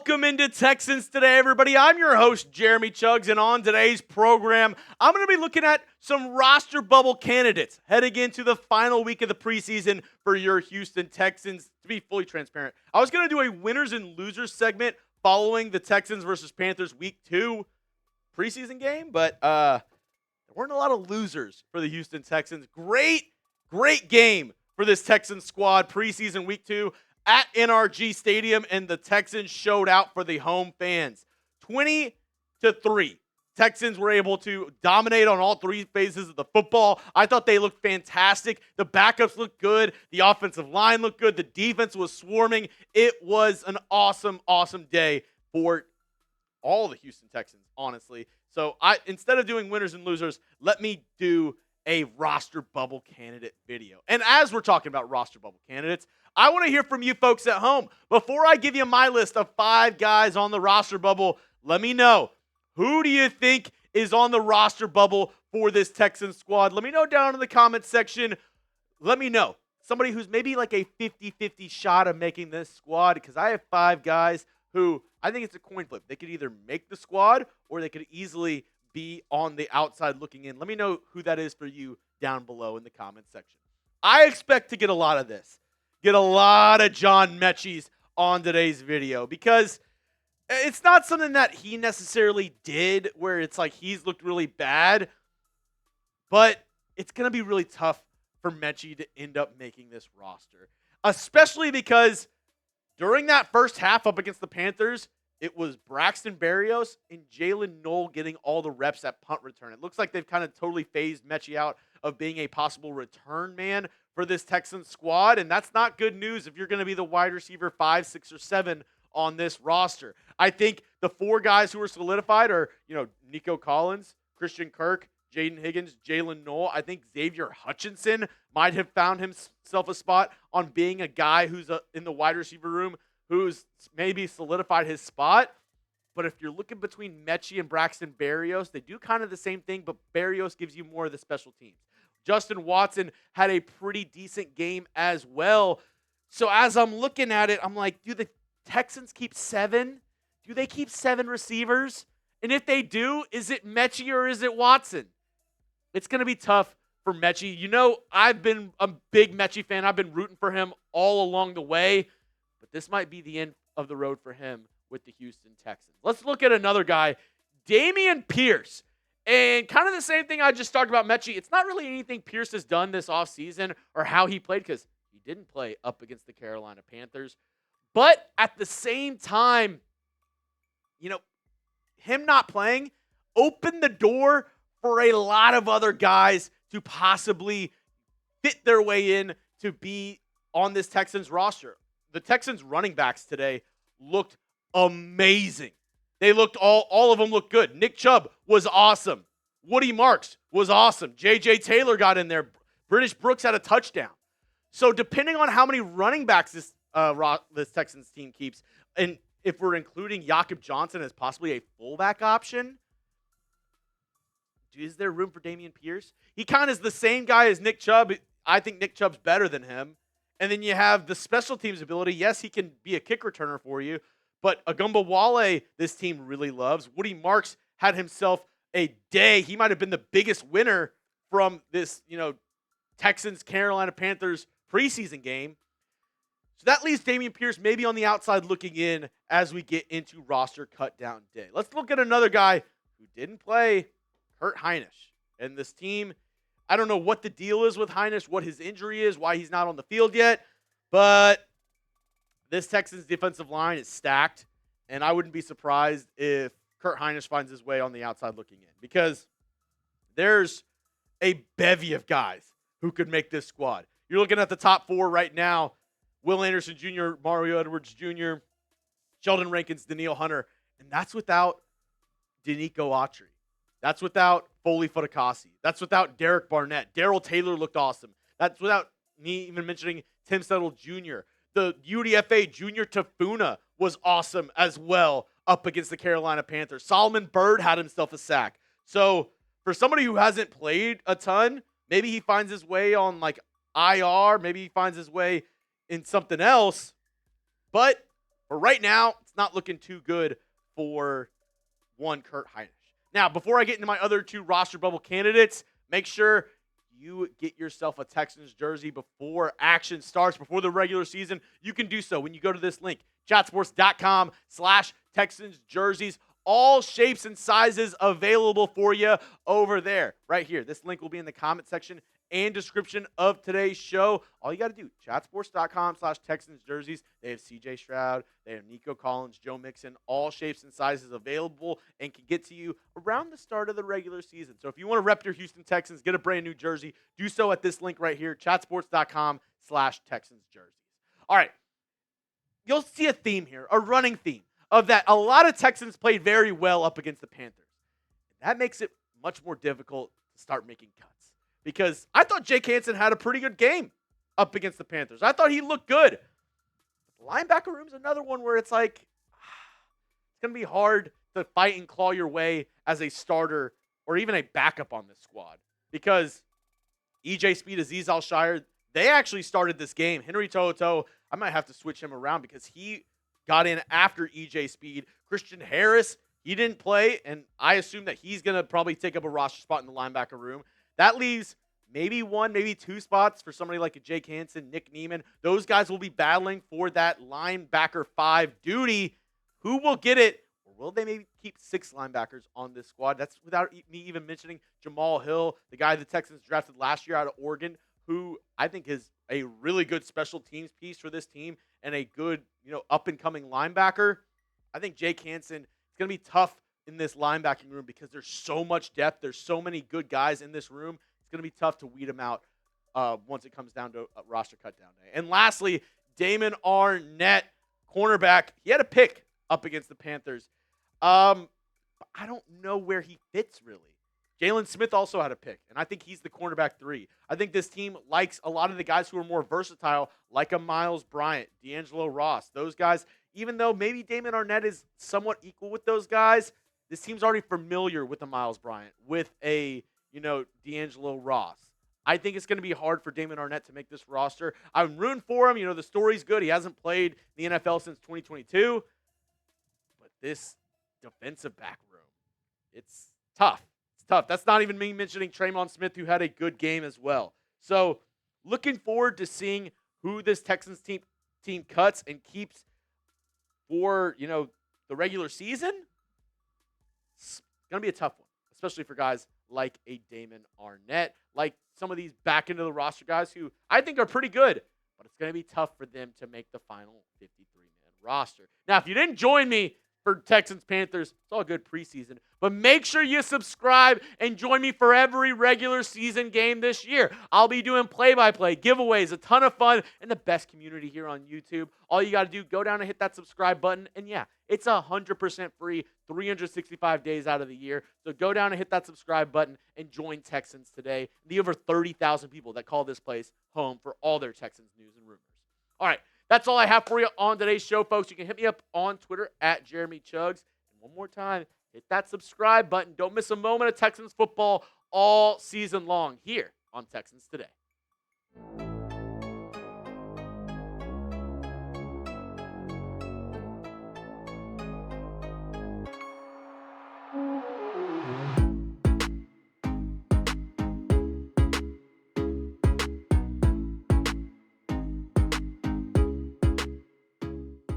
Welcome into Texans Today, everybody. I'm your host, Jeremy Chuggs, and on today's program, I'm going to be looking at some roster bubble candidates heading into the final week of the preseason for your Houston Texans. To be fully transparent, I was going to do a winners and losers segment following the Texans versus Panthers Week 2 preseason game, but there weren't a lot of losers for the Houston Texans. Great game for this Texans squad preseason Week 2. At NRG Stadium, and the Texans showed out for the home fans. 20-3. Texans were able to dominate on all three phases of the football. I thought they looked fantastic. The backups looked good. The offensive line looked good. The defense was swarming. It was an awesome day for all the Houston Texans, honestly. So instead of doing winners and losers, let me do a roster bubble candidate video. And as we're talking about roster bubble candidates, I want to hear from you folks at home. Before I give you my list of 5 guys on the roster bubble, let me know, who do you think is on the roster bubble for this Texans squad? Let me know down in the comments section. Let me know. Somebody who's maybe like a 50-50 shot of making this squad, because I have 5 guys who I think it's a coin flip. They could either make the squad or they could easily be on the outside looking in. Let me know who that is for you down below in the comments section. I expect to get a lot of this. Get a lot of John Metchies on today's video, because it's not something that he necessarily did where it's like he's looked really bad, but it's going to be really tough for Metchie to end up making this roster, especially because during that first half up against the Panthers, it was Braxton Berrios and Jalen Knoll getting all the reps at punt return. It looks like they've kind of totally phased Metchie out of being a possible return man for this Texans squad, and that's not good news if you're going to be the wide receiver 5, 6, or 7 on this roster. I think the 4 guys who are solidified are, Nico Collins, Christian Kirk, Jaden Higgins, Jalen Knoll. I think Xavier Hutchinson might have found himself a spot on being a guy who's in the wide receiver room who's maybe solidified his spot. But if you're looking between Metchie and Braxton Berrios, they do kind of the same thing, but Berrios gives you more of the special teams. Justin Watson had a pretty decent game as well. So as I'm looking at it, I'm like, do the Texans keep 7? Do they keep 7 receivers? And if they do, is it Metchie or is it Watson? It's going to be tough for Metchie. I've been a big Metchie fan. I've been rooting for him all along the way. But this might be the end of the road for him with the Houston Texans. Let's look at another guy, Dameon Pierce. And kind of the same thing I just talked about Metchie. It's not really anything Pierce has done this offseason or how he played, because he didn't play up against the Carolina Panthers. But at the same time, him not playing opened the door for a lot of other guys to possibly fit their way in to be on this Texans roster. The Texans running backs today looked amazing. They looked all of them looked good. Nick Chubb was awesome. Woody Marks was awesome. J.J. Taylor got in there. British Brooks had a touchdown. So depending on how many running backs this Texans team keeps, and if we're including Jakob Johnson as possibly a fullback option, is there room for Dameon Pierce? He kind of is the same guy as Nick Chubb. I think Nick Chubb's better than him. And then you have the special teams ability. Yes, he can be a kick returner for you, but Agumba Wale, this team really loves. Woody Marks had himself a day. He might have been the biggest winner from this, Texans Carolina Panthers preseason game. So that leaves Dameon Pierce maybe on the outside looking in as we get into roster cut down day. Let's look at another guy who didn't play, Kurt Hinish. And this team, I don't know what the deal is with Hinish, what his injury is, why he's not on the field yet, but this Texans defensive line is stacked, and I wouldn't be surprised if Kurt Hinish finds his way on the outside looking in, because there's a bevy of guys who could make this squad. You're looking at the top 4 right now: Will Anderson Jr., Mario Edwards Jr., Sheldon Rankins, Daniil Hunter, and that's without Denico Autry. That's without Foley Fatukasi. That's without Derek Barnett. Darrell Taylor looked awesome. That's without me even mentioning Tim Settle Jr. The UDFA Junior Tafuna was awesome as well up against the Carolina Panthers. Solomon Byrd had himself a sack. So for somebody who hasn't played a ton, maybe he finds his way on like IR. Maybe he finds his way in something else. But for right now, it's it's not looking too good for one Kurt Hinish. Now, before I get into my other two roster bubble candidates, make sure you get yourself a Texans jersey before action starts, before the regular season. You can do so when you go to this link, chatsports.com/Texans jerseys. All shapes and sizes available for you over there, right here. This link will be in the comment section and description of today's show. All you got to do, chatsports.com/Texans jerseys. They have CJ Stroud, they have Nico Collins, Joe Mixon, all shapes and sizes available and can get to you around the start of the regular season. So if you want to rep your Houston Texans, get a brand new jersey, do so at this link right here, chatsports.com/Texans jerseys. All right, you'll see a theme here, a running theme of that. A lot of Texans played very well up against the Panthers. That makes it much more difficult to start making cuts. Because I thought Jake Hansen had a pretty good game up against the Panthers. I thought he looked good. The linebacker room's another one where it's like, it's going to be hard to fight and claw your way as a starter or even a backup on this squad. Because EJ Speed, Azeez Al-Shire, they actually started this game. Henry To'oTo'o, I might have to switch him around because he got in after EJ Speed. Christian Harris, he didn't play, and I assume that he's going to probably take up a roster spot in the linebacker room. That leaves maybe one, maybe two spots for somebody like a Jake Hansen, Nick Niemann. Those guys will be battling for that linebacker 5 duty. Who will get it? Or will they maybe keep 6 linebackers on this squad? That's without me even mentioning Jamal Hill, the guy the Texans drafted last year out of Oregon, who I think is a really good special teams piece for this team and a good, up-and-coming linebacker. I think Jake Hansen, it's going to be tough in this linebacking room because there's so much depth. There's so many good guys in this room. It's going to be tough to weed them out once it comes down to roster cutdown day. And lastly, Damon Arnette, cornerback. He had a pick up against the Panthers. But I don't know where he fits, really. Jaylin Smith also had a pick, and I think he's the cornerback 3. I think this team likes a lot of the guys who are more versatile, like a Miles Bryant, D'Angelo Ross. Those guys, even though maybe Damon Arnette is somewhat equal with those guys, this team's already familiar with a Miles Bryant, with a, D'Angelo Ross. I think it's going to be hard for Damon Arnette to make this roster. I'm rooting for him. The story's good. He hasn't played in the NFL since 2022. But this defensive back room, it's tough. Tough. That's not even me mentioning Tremon Smith, who had a good game as well. So, looking forward to seeing who this Texans team cuts and keeps for, the regular season. It's going to be a tough one, especially for guys like a Damon Arnette, like some of these back into the roster guys who I think are pretty good, but it's going to be tough for them to make the final 53-man roster. Now, if you didn't join me for Texans Panthers, it's all good preseason. But make sure you subscribe and join me for every regular season game this year. I'll be doing play-by-play, giveaways, a ton of fun, and the best community here on YouTube. All you got to do, go down and hit that subscribe button. And yeah, it's 100% free 365 days out of the year. So go down and hit that subscribe button and join Texans Today. The over 30,000 people that call this place home for all their Texans news and rumors. All right. That's all I have for you on today's show, folks. You can hit me up on Twitter at Jeremy Chuggs. And one more time, hit that subscribe button. Don't miss a moment of Texans football all season long here on Texans Today.